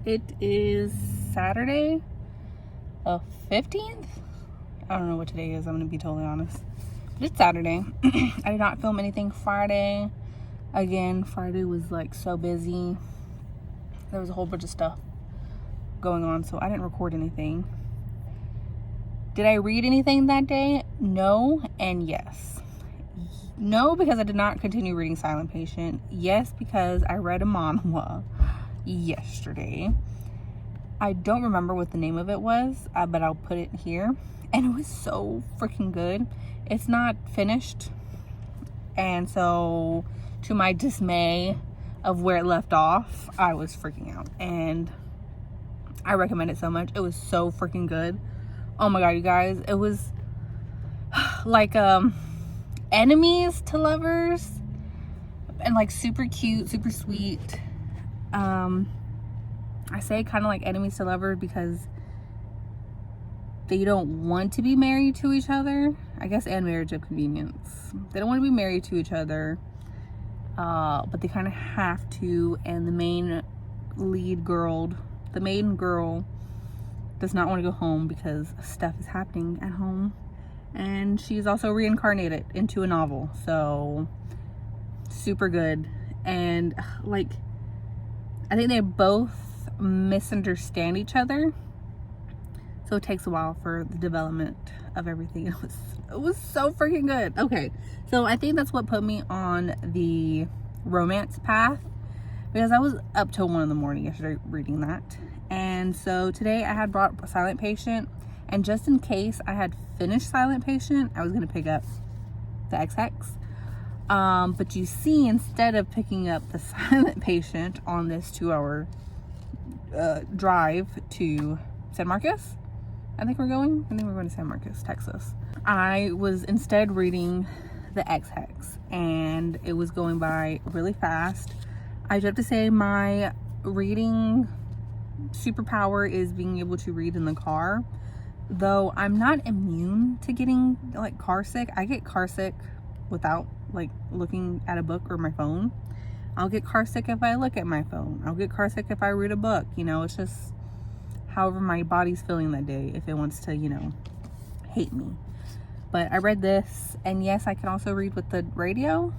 It is Saturday, the 15th. I don't know what today is, I'm gonna be totally honest. But it's Saturday. I did not film anything Friday. Again, Friday was like so busy. There was a whole bunch of stuff going on, so I didn't record anything. Did I read anything that day? No and yes. No, because I did not continue reading Silent Patient. Yes, because I read a manhwa yesterday. I don't remember what the name of it was, but I'll put it here. And it was so freaking good. It's not finished. And so, to my dismay of where it left off, I was freaking out. And I recommend it so much. It was so freaking good. Oh my god, you guys. It was like enemies to lovers. And like super cute, super sweet. I say kind of like enemies to lovers because they don't want to be married to each other. I guess, and marriage of convenience. They don't want to be married to each other. But they kind of have to. And the main girl does not want to go home because stuff is happening at home. And she's also reincarnated into a novel. So, super good. And like, I think they both misunderstand each other. So it takes a while for the development of everything. It was so freaking good. Okay, so I think that's what put me on the romance path, because I was up till 1 a.m. yesterday reading that. And so today I had brought Silent Patient, and just in case I had finished Silent Patient, I was going to pick up the XX. But you see, instead of picking up the Silent Patient on this 2-hour drive to San Marcos, I think we're going to San Marcos, Texas. I was instead reading the XX, and it was going by really fast. I do have to say my reading superpower is being able to read in the car, though I'm not immune to getting like car sick. I get car sick without like looking at a book or my phone. I'll get car sick if I look at my phone. I'll get car sick if I read a book. You know, it's just however my body's feeling that day, if it wants to, you know, hate me. But I read this, and yes, I can also read with the radio.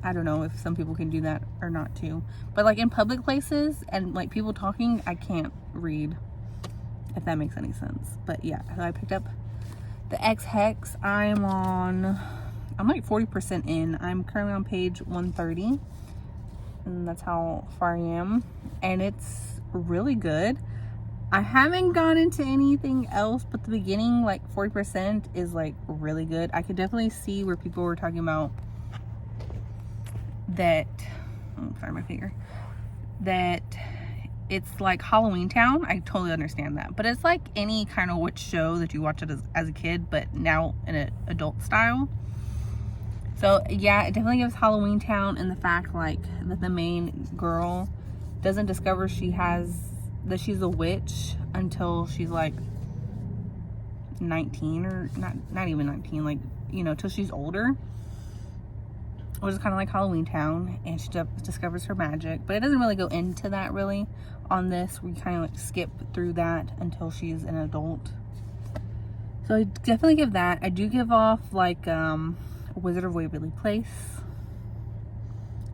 I don't know if some people can do that or not too. But like in public places and like people talking, I can't read, if that makes any sense. But yeah, so I picked up the X-Hex. I'm like 40% in. I'm currently on page 130. And that's how far I am. And it's really good. I haven't gone into anything else, but the beginning, like 40% is like really good. I could definitely see where people were talking about that, oh, sorry, my finger, that it's like Halloween Town. I totally understand that, but it's like any kind of witch show that you watch it as a kid, but now in an adult style. So yeah, it definitely gives Halloween Town, and the fact like that the main girl doesn't discover that she's a witch until she's like 19, or not even 19, like, you know, till she's older, which is kind of like Halloween Town. And she discovers her magic, but it doesn't really go into that really on this. We kind of like skip through that until she's an adult. So I definitely give that. I do give off like Wizard of Waverly Place.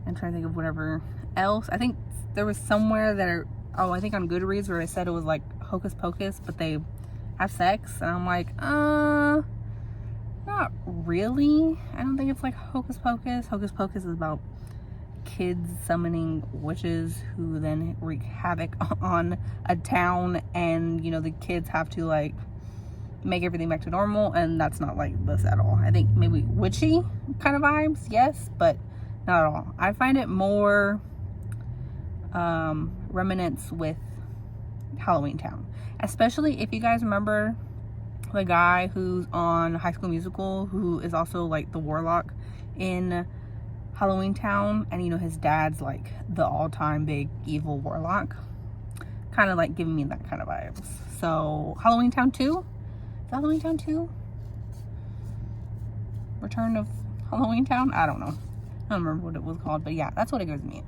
I'm trying to think of whatever else. I think there was somewhere that I think on Goodreads where I said it was like Hocus Pocus, but they have sex, and I'm like, not really. I don't think it's like Hocus Pocus. Hocus Pocus is about kids summoning witches who then wreak havoc on a town, and you know, the kids have to like make everything back to normal, and that's not like this at all. I think maybe witchy kind of vibes, yes, but not at all. I find it more remnants with Halloween Town, especially if you guys remember the guy who's on High School Musical, who is also like the warlock in Halloween Town, and you know, his dad's like the all-time big evil warlock, kind of like giving me that kind of vibes. So Halloween Town 2, is Halloween Town 2? Return of Halloween Town? I don't know. I don't remember what it was called, but yeah, that's what it gives me.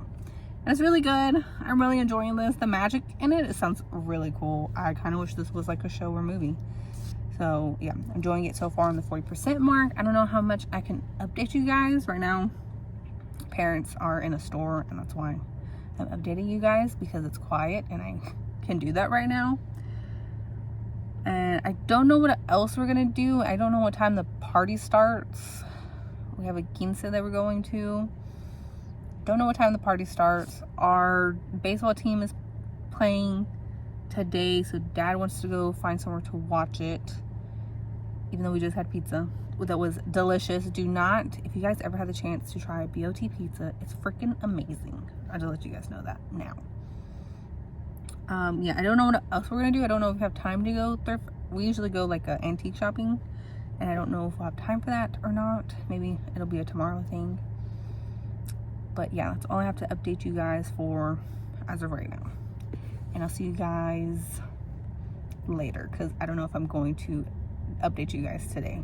And it's really good. I'm really enjoying this. The magic in it sounds really cool. I kind of wish this was like a show or movie. So yeah, enjoying it so far on the 40% mark. I don't know how much I can update you guys right now. Parents are in a store, and that's why I'm updating you guys, because it's quiet and I can do that right now. And I don't know what else we're gonna do. I don't know what time the party starts. We have a quince that we're going to. Don't know what time the party starts. Our baseball team is playing today, so Dad wants to go find somewhere to watch it, even though we just had pizza that was delicious. Do not, if you guys ever have the chance to try BOT pizza, it's freaking amazing. I'll just let you guys know that now. Yeah, I don't know what else we're gonna do. I don't know if we have time to go thrift. We usually go like antique shopping, and I don't know if we'll have time for that or not. Maybe it'll be a tomorrow thing. But yeah, that's all I have to update you guys for as of right now. And I'll see you guys later, because I don't know if I'm going to update you guys today.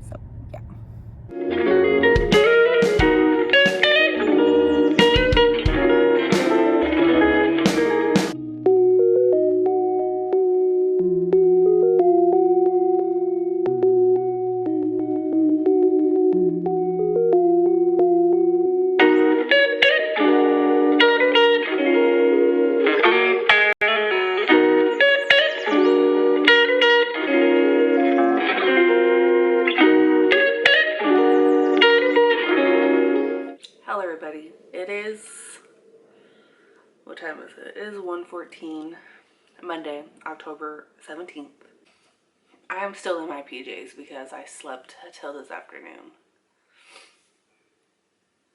So yeah. Hello everybody, it is, what time is it? It is 1:14, Monday, October 17th. I am still in my PJs because I slept till this afternoon.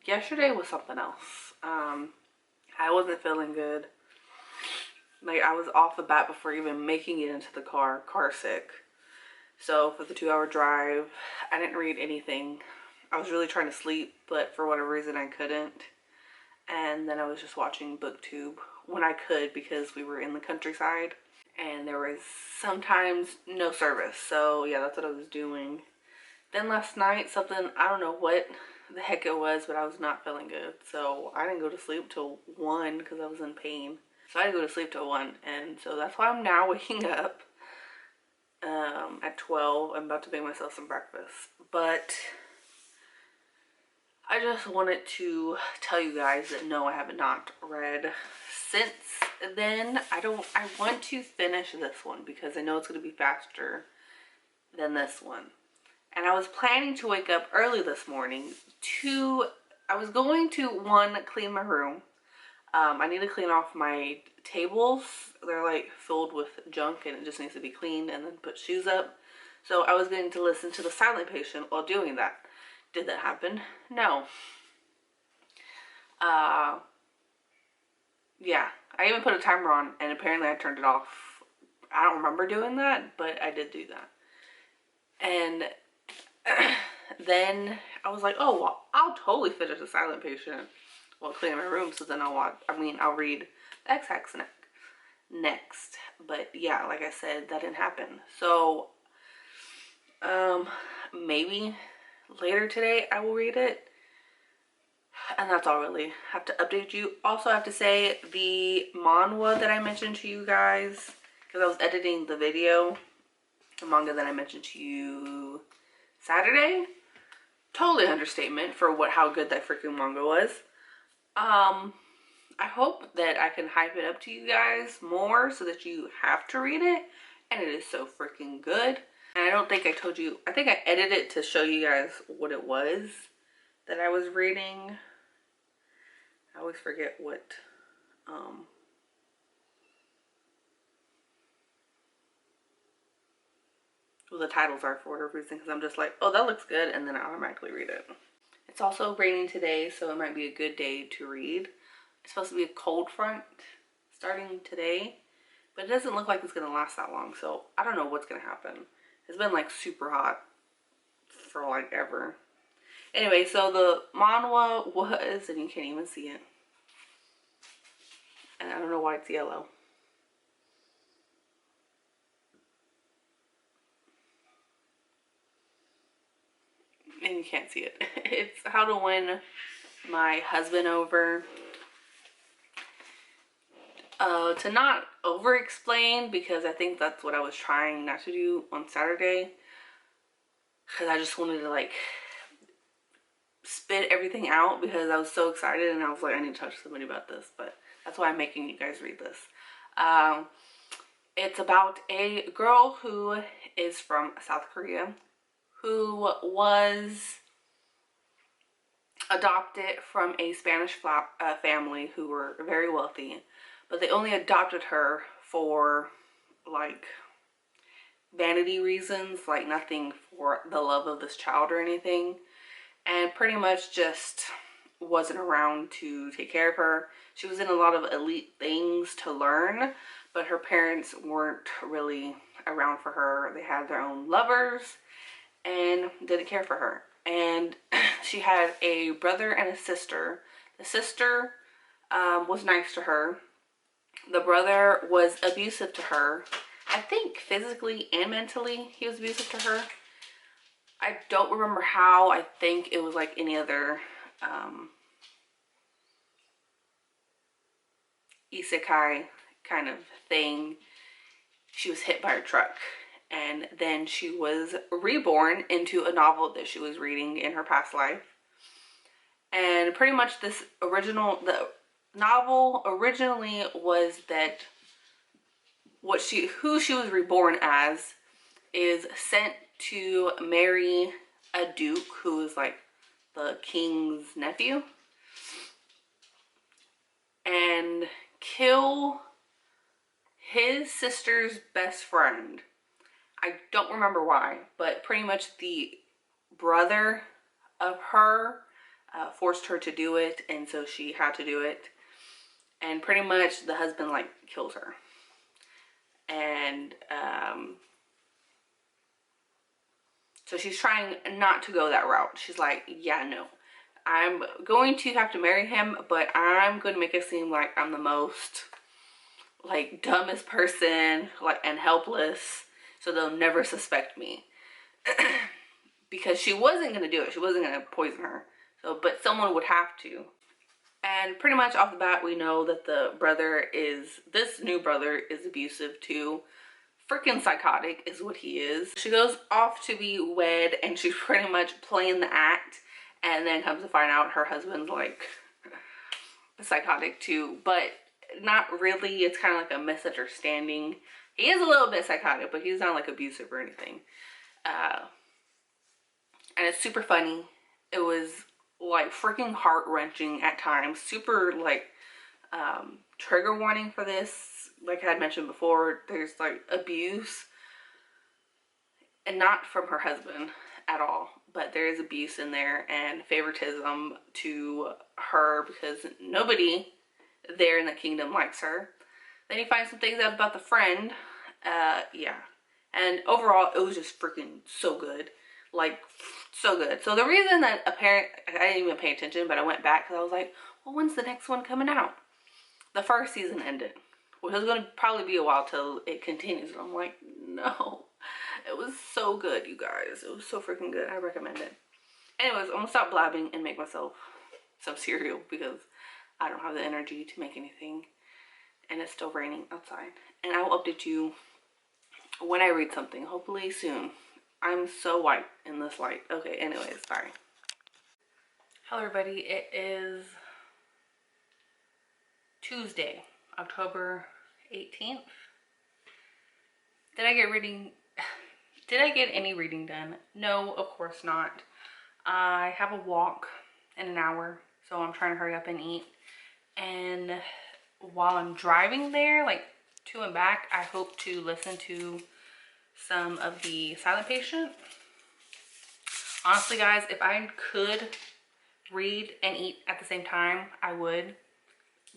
Yesterday was something else. I wasn't feeling good. Like, I was off the bat before even making it into the car sick. So for the 2-hour drive, I didn't read anything. I was really trying to sleep, but for whatever reason I couldn't. And then I was just watching BookTube when I could, because we were in the countryside and there was sometimes no service. So yeah, that's what I was doing. Then last night, something, I don't know what the heck it was, but I was not feeling good. So I didn't go to sleep till 1 because I was in pain. So I didn't go to sleep till 1. And so that's why I'm now waking up at 12. I'm about to make myself some breakfast. But I just wanted to tell you guys that no, I have not read since then. I want to finish this one because I know it's going to be faster than this one. And I was planning to wake up early this morning I was going to, one, clean my room. I need to clean off my tables. They're like filled with junk and it just needs to be cleaned, and then put shoes up. So I was going to listen to The Silent Patient while doing that. Did that happen? No. Yeah, I even put a timer on, and apparently I turned it off. I don't remember doing that, but I did do that. And then I was like, oh, well, I'll totally finish The Silent Patient while cleaning my room, so then I'll read the X-Hacks next. But yeah, like I said, that didn't happen. So, maybe later today I will read it. And that's all really. I have to update you. Also, I have to say, the manhwa that I mentioned to you guys, because I was editing the video, the manga that I mentioned to you Saturday, totally understatement for how good that freaking manga was. I hope that I can hype it up to you guys more so that you have to read it. And it is so freaking good. And I don't think I told you, I think I edited it to show you guys what it was that I was reading. I always forget what the titles are for whatever reason, because I'm just like, oh, that looks good, and then I automatically read it. It's also raining today, so it might be a good day to read. It's supposed to be a cold front starting today, but it doesn't look like it's going to last that long, so I don't know what's going to happen. It's been like super hot for like ever. Anyway, so the manhwa was, and you can't even see it, and I don't know why it's yellow. And you can't see it. It's How to Win my husband over to not over explain, because I think that's what I was trying not to do on Saturday, because I just wanted to like spit everything out because I was so excited and I was like, I need to talk to somebody about this. But that's why I'm making you guys read this. It's about a girl who is from South Korea who was adopted from a Spanish family who were very wealthy, but they only adopted her for like vanity reasons, like nothing for the love of this child or anything, and pretty much just wasn't around to take care of her. She was in a lot of elite things to learn, but her parents weren't really around for her. They had their own lovers and didn't care for her. And she had a brother and a sister. The sister was nice to her. The brother was abusive to her. I think physically and mentally he was abusive to her. I don't remember how. I think it was like any other isekai kind of thing. She was hit by a truck, and then she was reborn into a novel that she was reading in her past life. And pretty much the novel originally was that who she was reborn as is sent to marry a duke who is like the king's nephew and kill his sister's best friend. I don't remember why, but pretty much the brother of her forced her to do it, and so she had to do it. And pretty much the husband like kills her. And so she's trying not to go that route. She's like, yeah, no, I'm going to have to marry him, but I'm going to make it seem like I'm the most like dumbest person, like, and helpless, so they'll never suspect me. Because she wasn't going to do it. She wasn't going to poison her. So, but someone would have to. And pretty much off the bat, we know that this new brother is abusive too. Freaking psychotic is what he is. She goes off to be wed, and she's pretty much playing the act, and then comes to find out her husband's like psychotic too, but not really. It's kind of like a misunderstanding. He is a little bit psychotic, but he's not like abusive or anything. And it's super funny. It was like freaking heart-wrenching at times. Super like trigger warning for this. Like I had mentioned before, there's like abuse, and not from her husband at all, but there is abuse in there and favoritism to her because nobody there in the kingdom likes her. Then you find some things out about the friend. Yeah. And overall, it was just freaking so good. Like, so good. So the reason that I didn't even pay attention, but I went back because I was like, well, when's the next one coming out? The first season ended, which is going to probably be a while till it continues. And I'm like, no. It was so good, you guys. It was so freaking good. I recommend it. Anyways, I'm going to stop blabbing and make myself some cereal because I don't have the energy to make anything. And it's still raining outside. And I will update you when I read something, hopefully soon. I'm so white in this light. Okay, anyways, sorry. Hello everybody, it is Tuesday, October 18th. Did I get any reading done? No, of course not. I have a walk in an hour, so I'm trying to hurry up and eat. And while I'm driving there, like to and back, I hope to listen to some of the Silent Patient. Honestly, guys, if I could read and eat at the same time, I would.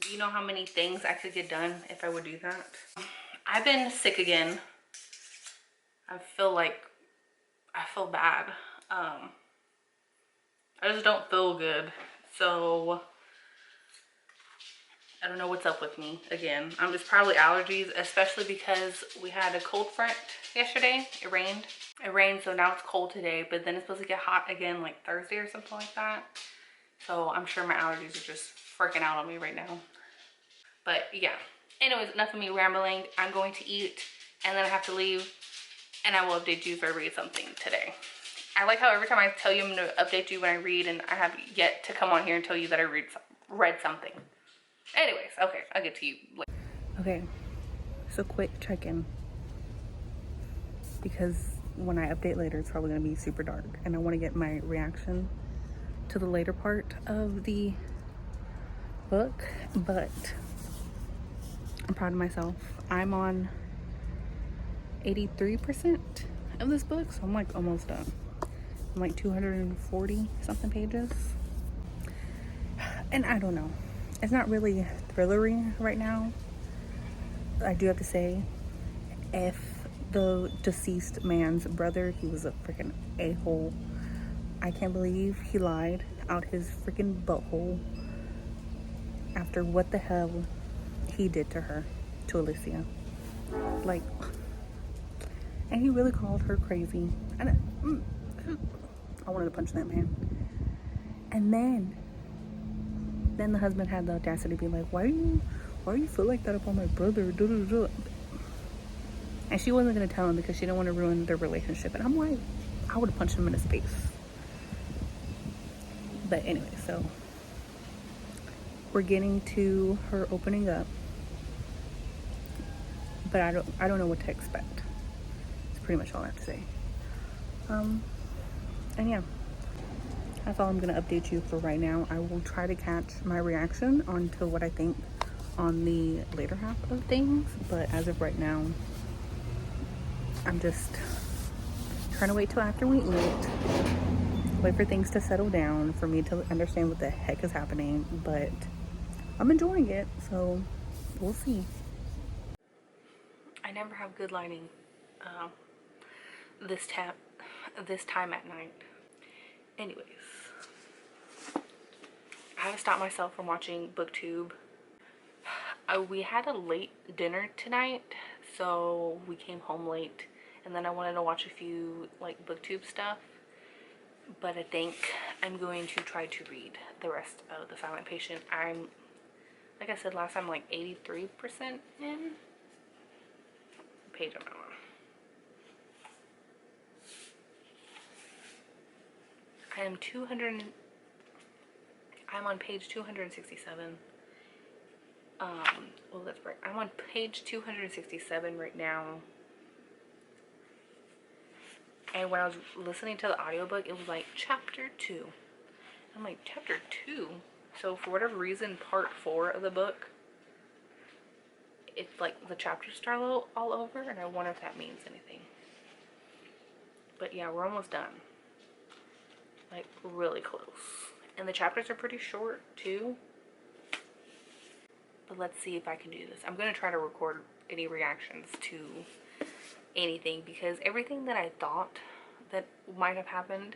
Do you know how many things I could get done if I would do that? I've been sick again. I feel bad. I just don't feel good. So I don't know what's up with me again. It's probably allergies, especially because we had a cold front yesterday. It rained, so now it's cold today, but then it's supposed to get hot again like Thursday or something like that. So I'm sure my allergies are just freaking out on me right now. But yeah, anyways, enough of me rambling. I'm going to eat and then I have to leave, and I will update you if I read something today. I like how every time I tell you I'm going to update you when I read, and I have yet to come on here and tell you that I read something. Anyways, okay, I'll get to you later. Okay, so quick check-in, because when I update later, it's probably going to be super dark, and I want to get my reaction to the later part of the book, but I'm proud of myself. I'm on 83% of this book, so I'm like almost done. I'm like 240 something pages, and I don't know, it's not really thrillery right now. I do have to say, if the deceased man's brother, he was a freaking a-hole. I can't believe he lied out his freaking butthole after what the hell he did to her, to Alicia. Like, and he really called her crazy. And I wanted to punch that man. And then the husband had the audacity to be like, why do you feel like that about my brother? And she wasn't going to tell him because she didn't want to ruin their relationship. And I'm like, I would have punched him in his face. But anyway, so we're getting to her opening up, but I don't know what to expect. It's pretty much all I have to say. And yeah, that's all I'm gonna update you for right now. I will try to catch my reaction onto what I think on the later half of things, but as of right now, I'm just trying to wait till after we eat, wait for things to settle down for me to understand what the heck is happening. But I'm enjoying it, so we'll see. I never have good lighting this time at night. Anyways, I have stopped myself from watching BookTube. We had a late dinner tonight, so we came home late, and then I wanted to watch a few like BookTube stuff, but I think I'm going to try to read the rest of The Silent Patient. I'm, like I said last time, like 83% in. Page I'm on. I'm on page 267. Well, that's right. I'm on page 267 right now. And when I was listening to the audiobook, it was like chapter 2. I'm like, chapter 2? So for whatever reason, part 4 of the book, it's like the chapters start all over, and I wonder if that means anything. But yeah, we're almost done. Like really close. And the chapters are pretty short too. But let's see if I can do this. I'm going to try to record any reactions to anything, because everything that I thought that might have happened,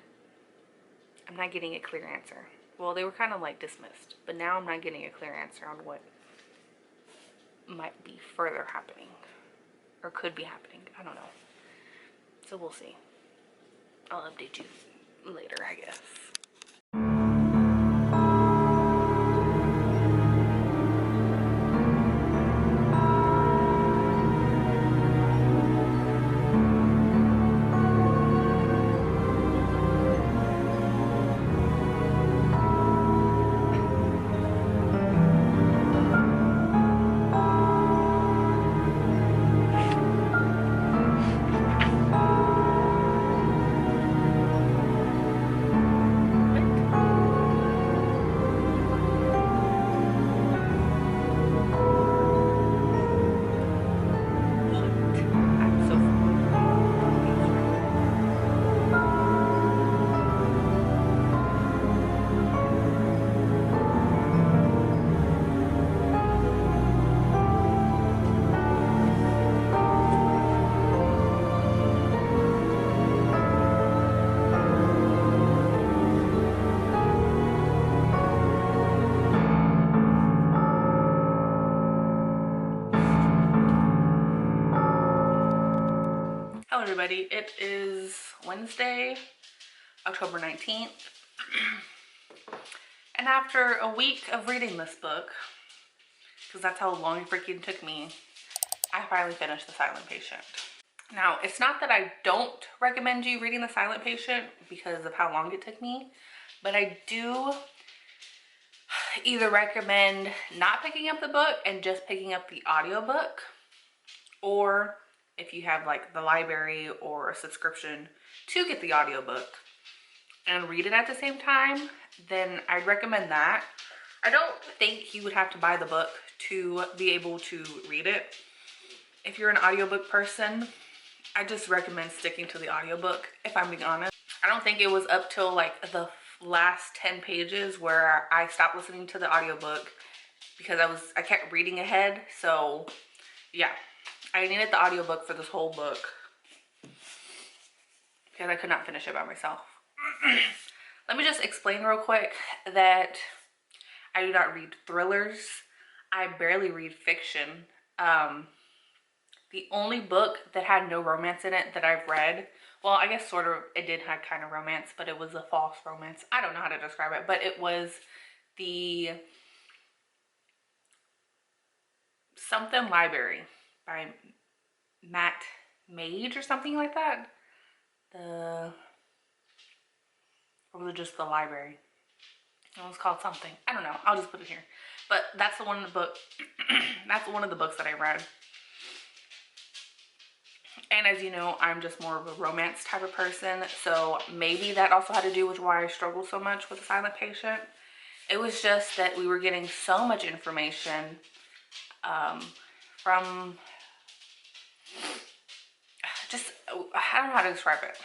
I'm not getting a clear answer. Well, they were kind of like dismissed, but now I'm not getting a clear answer on what might be further happening or could be happening. I don't know. So we'll see. I'll update you later, I guess. Hello everybody, it is Wednesday, October 19th, And after a week of reading this book, because that's how long it freaking took me, I finally finished The Silent Patient. Now, it's not that I don't recommend you reading The Silent Patient because of how long it took me, but I do either recommend not picking up the book and just picking up the audiobook, or if you have like the library or a subscription to get the audiobook and read it at the same time, then I'd recommend that. I don't think you would have to buy the book to be able to read it. If you're an audiobook person, I just recommend sticking to the audiobook, if I'm being honest. I don't think it was up till like the last 10 pages where I stopped listening to the audiobook because I kept reading ahead. So yeah, I needed the audiobook for this whole book because I could not finish it by myself. Let me just explain real quick that I do not read thrillers. I barely read fiction. The only book that had no romance in it that I've read, well, I guess sort of, it did have kind of romance, but it was a false romance. I don't know how to describe it, but it was the Something Library by Matt Mage or something like that. Or was it just The Library? It was called something. I don't know. I'll just put it here. But that's the one of the book. That's one of the books that I read. And as you know, I'm just more of a romance type of person. So maybe that also had to do with why I struggled so much with The Silent Patient. It was just that we were getting so much information from just, I don't know how to describe it.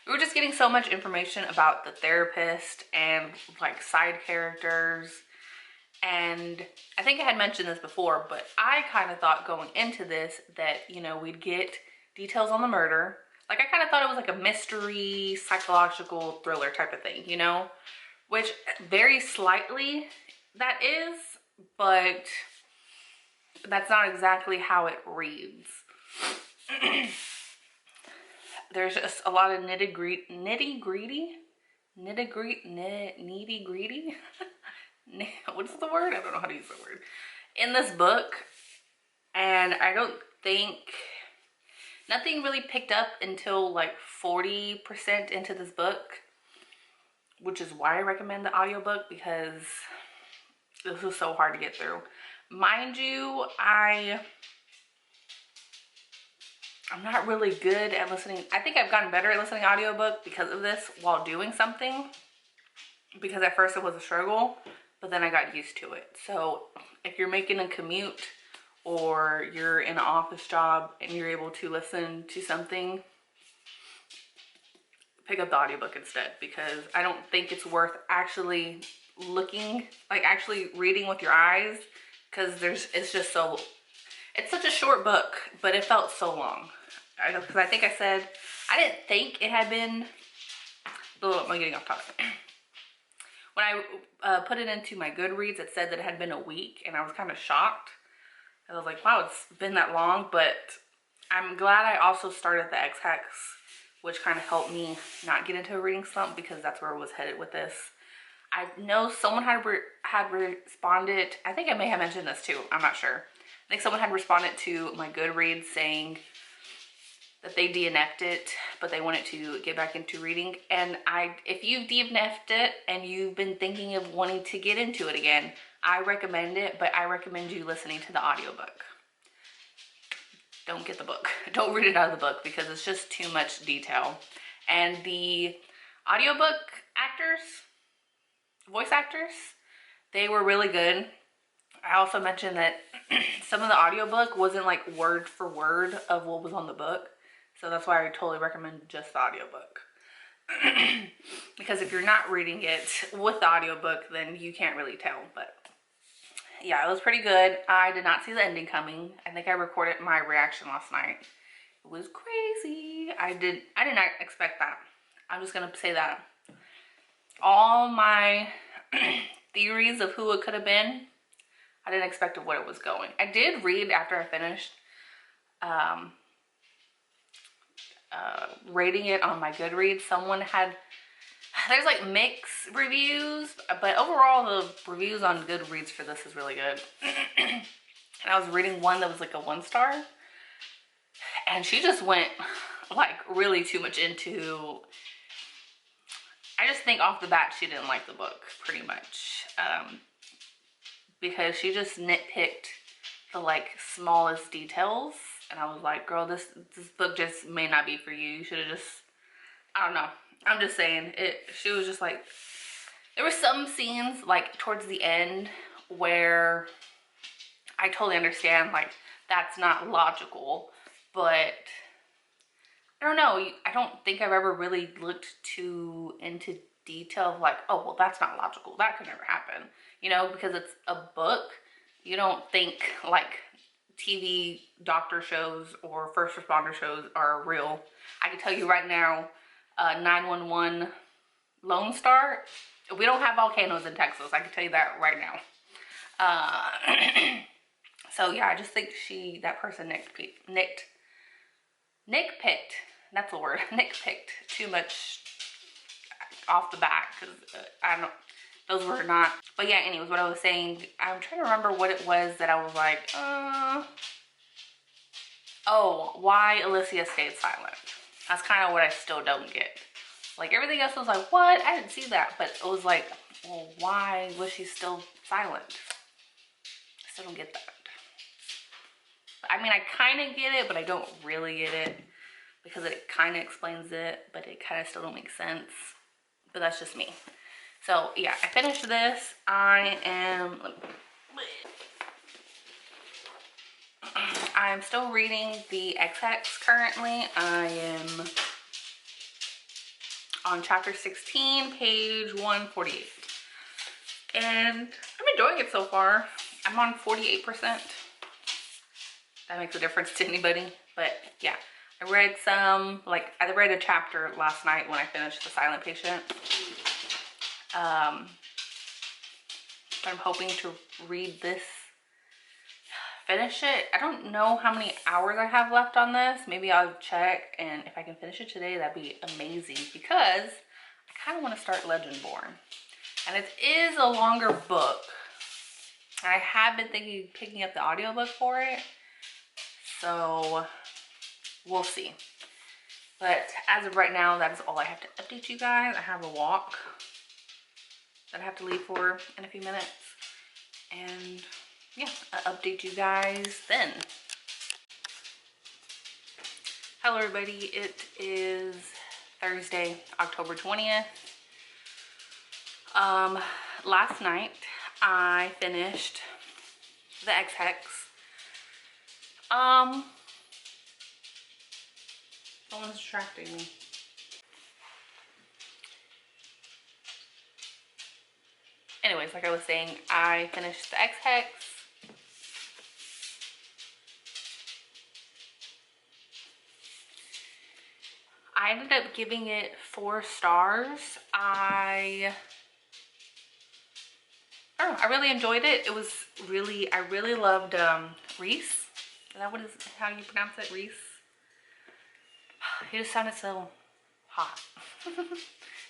We were just getting so much information about the therapist and like side characters. And I think I had mentioned this before, but I kind of thought going into this that, you know, we'd get details on the murder. Like I kind of thought it was like a mystery, psychological thriller type of thing, you know, which very slightly that is, but that's not exactly how it reads. There's just a lot of nitty gritty. What is the word? I don't know how to use the word in this book, and I don't think nothing really picked up until like 40% into this book, which is why I recommend the audiobook, because this was so hard to get through. Mind you, I'm not really good at listening. I think I've gotten better at listening to audiobook because of this while doing something, because at first it was a struggle, but then I got used to it. So if you're making a commute or you're in an office job and you're able to listen to something, pick up the audiobook instead, because I don't think it's worth actually looking, like actually reading with your eyes, because it's just so, it's such a short book, but it felt so long. Because I think I said, I didn't think it had been, oh, I'm getting off topic. When I put it into my Goodreads, it said that it had been a week, and I was kind of shocked. I was like, wow, it's been that long, but I'm glad I also started the X-Hex, which kind of helped me not get into a reading slump, because that's where I was headed with this. I know someone had responded, I think I may have mentioned this too, I'm not sure. I think someone had responded to my Goodreads saying that they DNF'd it, but they wanted to get back into reading. And if you've DNF'd it and you've been thinking of wanting to get into it again, I recommend it, but I recommend you listening to the audiobook. Don't get the book. Don't read it out of the book, because it's just too much detail. And the audiobook actors, voice actors, they were really good. I also mentioned that some of the audiobook wasn't like word for word of what was on the book. So that's why I totally recommend just the audiobook. Because if you're not reading it with the audiobook, then you can't really tell. But yeah, it was pretty good. I did not see the ending coming. I think I recorded my reaction last night. It was crazy. I did not expect that. I'm just gonna say that. All my theories of who it could have been, I didn't expect what it was going. I did read after I finished rating it on my Goodreads. Someone had There's like mixed reviews, but overall the reviews on Goodreads for this is really good. And I was reading one that was like a 1-star, and she just went like really too much into, I just think off the bat she didn't like the book pretty much, because she just nitpicked the like smallest details, and I was like, girl, this book just may not be for you. You should have just, I don't know, I'm just saying it. She was just like, there were some scenes like towards the end where I totally understand like that's not logical, but I don't know, I don't think I've ever really looked too into detail of like, oh, well, that's not logical, that could never happen, you know, because it's a book. You don't think like TV doctor shows or first responder shows are real. I can tell you right now, 911 Lone Star, we don't have volcanoes in Texas. I can tell you that right now. So yeah, I just think that person nitpicked, that's the word, nitpicked too much off the bat, because I don't, those were not, but yeah, anyways, what I was saying, I'm trying to remember what it was that I was like, oh, why Alicia stayed silent. That's kind of what I still don't get. Like everything else was like, what? I didn't see that, but it was like, well, why was she still silent? I still don't get that. I mean, I kind of get it, but I don't really get it, because it kind of explains it, but it kind of still don't make sense. But that's just me. So yeah, I finished this. I'm still reading the XX currently. I am on chapter 16, page 148. And I'm enjoying it so far. I'm on 48%. That makes a difference to anybody. But yeah, I read some, like I read a chapter last night when I finished The Silent Patient. But I'm hoping to read this, finish it. I don't know how many hours I have left on this. Maybe I'll check, and if I can finish it today, that'd be amazing, because I kind of want to start Legendborn. And it is a longer book. I have been thinking of picking up the audiobook for it. So we'll see. But as of right now, that is all I have to update you guys. I have a walk that I have to leave for in a few minutes. And yeah, I'll update you guys then. Hello everybody, it is Thursday, October 20th. Last night I finished the XX. Someone's distracting me. Anyways, like I was saying, I finished the XX. I ended up giving it 4 stars. I don't know, I really enjoyed it. It was really, I really loved Reese. Is that what is how you pronounce it? Reese? He just sounded so hot.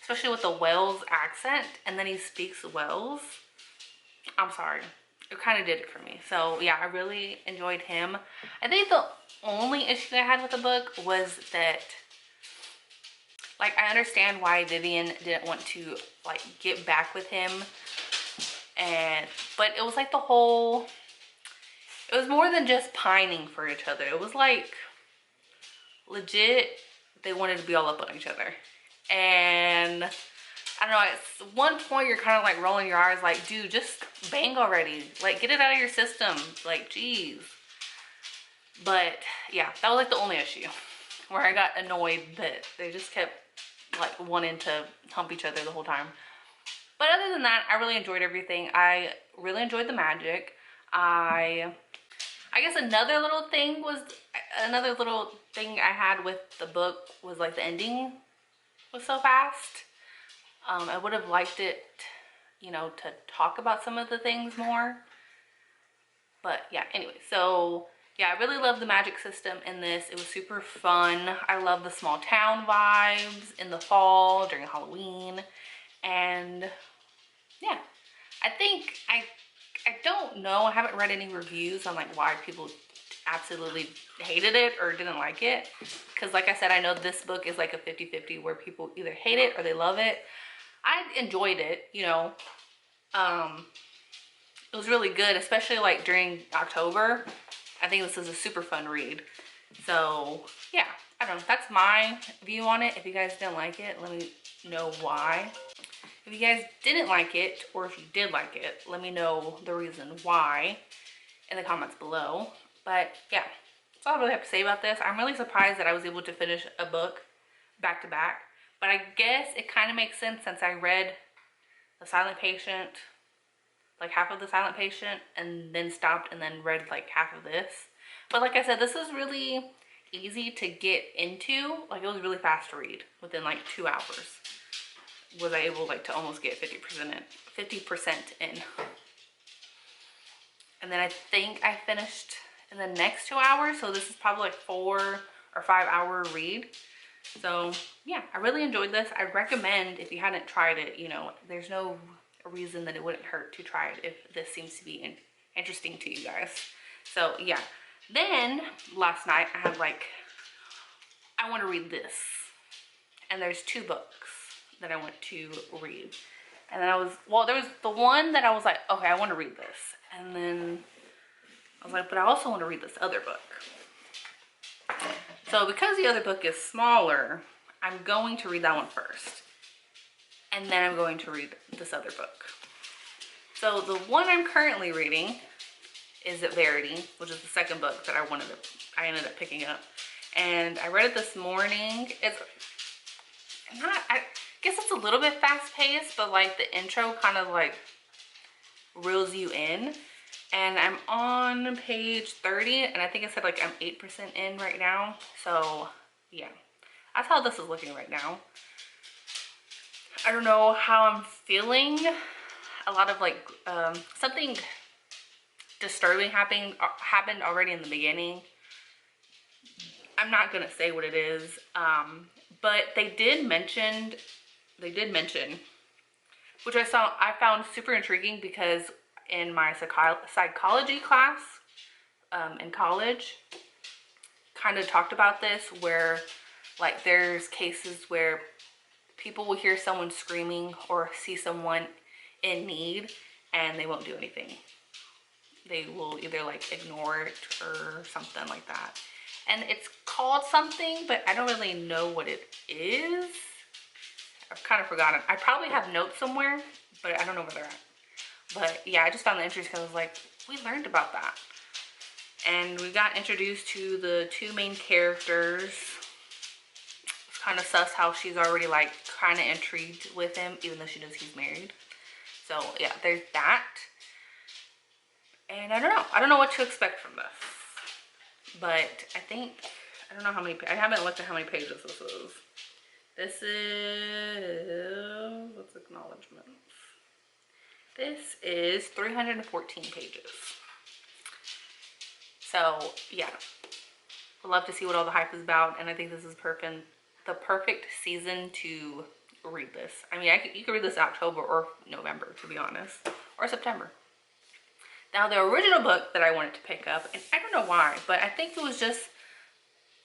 Especially with the Wells accent, and then he speaks Wells. I'm sorry, it kind of did it for me. So yeah, I really enjoyed him. I think the only issue I had with the book was that, like, I understand why Vivian didn't want to like get back with him, but it was like the whole, it was more than just pining for each other. It was like legit they wanted to be all up on each other. And I don't know, at one point you're kind of like rolling your eyes like, dude, just bang already. Like, get it out of your system. Like, geez. But yeah, that was like the only issue where I got annoyed that they just kept like wanting to hump each other the whole time. But other than that, I really enjoyed everything. I really enjoyed the magic. I guess another little thing I had with the book was like the ending was so fast. I would have liked it, you know, to talk about some of the things more. But yeah, anyway, so yeah, I really love the magic system in this. It was super fun. I love the small town vibes in the fall during Halloween. And yeah, I think I don't know. I haven't read any reviews on like why people absolutely hated it or didn't like it. Because like I said, I know this book is like a 50-50 where people either hate it or they love it. I enjoyed it, you know. It was really good, especially like during October. I think this is a super fun read. So yeah, I don't know. That's my view on it. If you guys didn't like it, let me know why. If you guys didn't like it, or if you did like it, let me know the reason why in the comments below. But yeah, that's all I really have to say about this. I'm really surprised that I was able to finish a book back to back. But I guess it kind of makes sense since I read The Silent Patient, like half of The Silent Patient, and then stopped and then read like half of this. But like I said, this is really easy to get into. Like it was really fast to read. Within like 2 hours was I able like to almost get 50% in. And then I think I finished in the next 2 hours. So this is probably like 4 or 5 hour read. So yeah, I really enjoyed this. I recommend, if you hadn't tried it, you know, there's no reason that it wouldn't hurt to try it if this seems to be interesting to you guys. So yeah, then last night I had like, I want to read this. And there's 2 books that I want to read. And then I was, well, there was the one that I was like, okay, I want to read this. And then I was like, but I also want to read this other book. So because the other book is smaller, I'm going to read that one first. And then I'm going to read this other book. So the one I'm currently reading is at Verity, which is the second book that I ended up picking up. And I read it this morning. It's not, I guess it's a little bit fast paced, but like the intro kind of like reels you in. And I'm on page 30, and I think it said like I'm 8% in right now. So yeah, that's how this is looking right now. I don't know how I'm feeling. A lot of like something disturbing happened already in the beginning. I'm not gonna say what it is, but they did mention, which I found super intriguing, because in my psychology class in college, kind of talked about this, where like there's cases where people will hear someone screaming or see someone in need and they won't do anything. They will either like ignore it or something like that. And it's called something, but I don't really know what it is. I've kind of forgotten. I probably have notes somewhere, but I don't know where they're at. But yeah, I just found it interesting because I was like, we learned about that. And we got introduced to the 2 main characters. It's kind of sus how she's already like kind of intrigued with him, even though she knows he's married. So yeah, there's that. And I don't know what to expect from this. But I don't know how many, I haven't looked at how many pages this is. This is, what's acknowledgements? This is 314 pages. So yeah, I'd love to see what all the hype is about, and I think this is the perfect season to read this. I mean, you could read this in October or November, to be honest, or September. Now, the original book that I wanted to pick up, and I don't know why, but I think it was just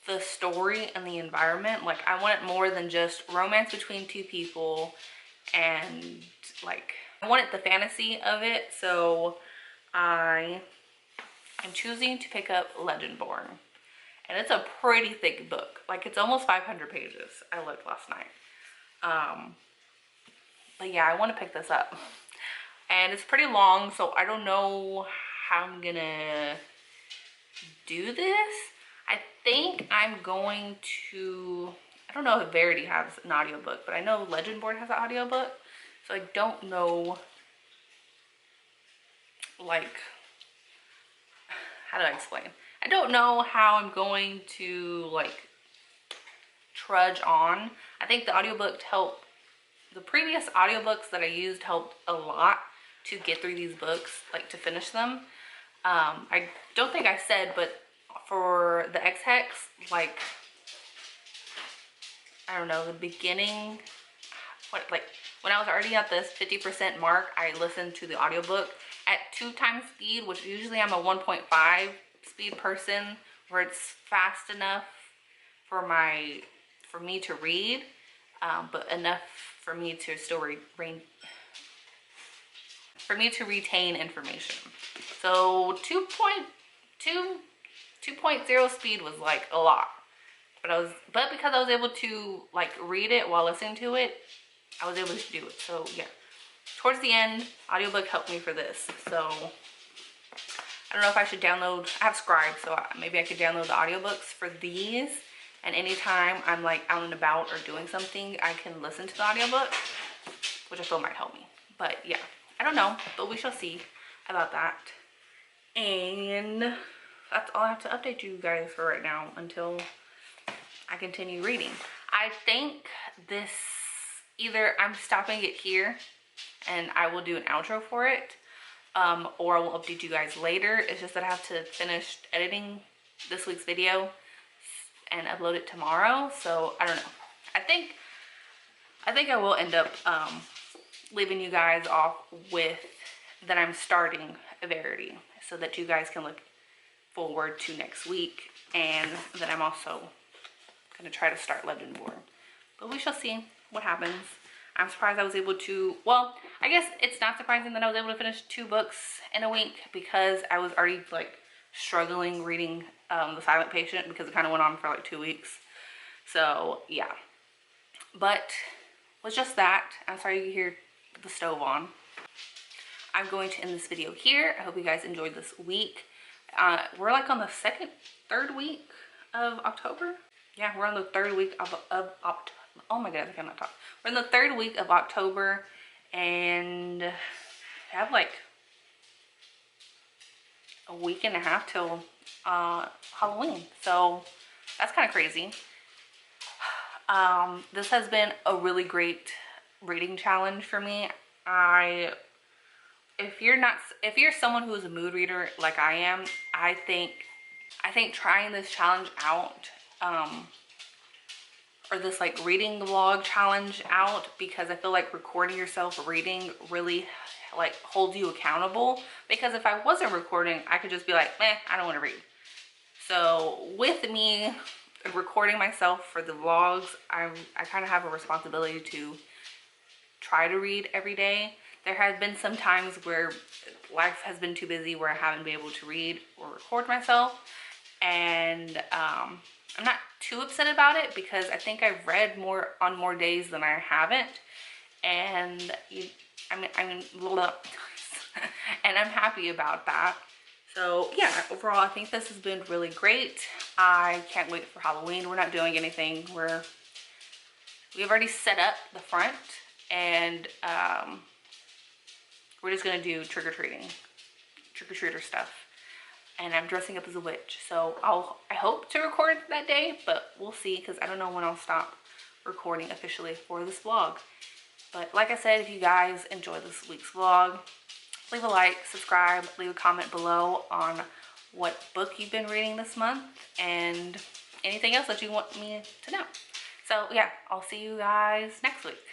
the story and the environment. Like, I wanted more than just romance between 2 people, and like, I wanted the fantasy of it. So I am choosing to pick up Legendborn, and it's a pretty thick book. Like, it's almost 500 pages. I looked last night. But yeah, I want to pick this up, and it's pretty long, so I don't know how I'm gonna do this. I think I'm going to, I don't know if Verity has an audiobook, but I know Legendborn has an audiobook. So I don't know, like, how do I explain? I don't know how I'm going to, like, trudge on. I think the audiobook helped, the previous audiobooks that I used helped a lot to get through these books, like to finish them. I don't think I said, but for the X-Hex, like, I don't know, the beginning, like when I was already at this 50% mark, I listened to the audiobook at 2x speed, which usually I'm a 1.5 speed person, where it's fast enough for me to read, but enough for me to still retain information. So 2.0 speed was like a lot, but because I was able to like read it while listening to it, I was able to do it. So yeah, towards the end, audiobook helped me for this. So I don't know if I should download, I have Scribe, so maybe I could download the audiobooks for these, and anytime I'm like out and about or doing something, I can listen to the audiobook, which I feel might help me. But yeah, I don't know, but we shall see about that. And that's all I have to update you guys for right now until I continue reading. I think this, either I'm stopping it here and I will do an outro for it, or I will update you guys later. It's just that I have to finish editing this week's video and upload it tomorrow. So I don't know. I think I will end up leaving you guys off with that I'm starting Verity, so that you guys can look forward to next week, and that I'm also gonna try to start Legendborn. But we shall see what happens. I'm surprised I was able to, well, I guess it's not surprising that I was able to finish 2 books in a week, because I was already like struggling reading The Silent Patient, because it kind of went on for like 2 weeks. So yeah, but was just that. I'm sorry you hear the stove on. I'm going to end this video here. I hope you guys enjoyed this week. We're like on the third week of October. Yeah, we're on the 3rd week of October. Oh my god, I cannot talk. We're in the 3rd week of October, and we have like a week and a half till Halloween. So that's kind of crazy. This has been a really great reading challenge for me. If you're someone who is a mood reader like I am, I think trying this challenge out, or this like reading vlog challenge out, because I feel like recording yourself reading really like holds you accountable. Because if I wasn't recording, I could just be like, meh, I don't want to read. So with me recording myself for the vlogs, I kind of have a responsibility to try to read every day. There have been some times where life has been too busy where I haven't been able to read or record myself, and I'm not too upset about it, because I think I've read on more days than I haven't, and and I'm happy about that. So yeah, overall I think this has been really great. I can't wait for Halloween. We're not doing anything. We've already set up the front, and we're just gonna do trick-or-treater stuff, and I'm dressing up as a witch. So I hope to record that day, but we'll see, because I don't know when I'll stop recording officially for this vlog. But like I said, if you guys enjoyed this week's vlog, leave a like, subscribe, leave a comment below on what book you've been reading this month, and anything else that you want me to know. So yeah, I'll see you guys next week.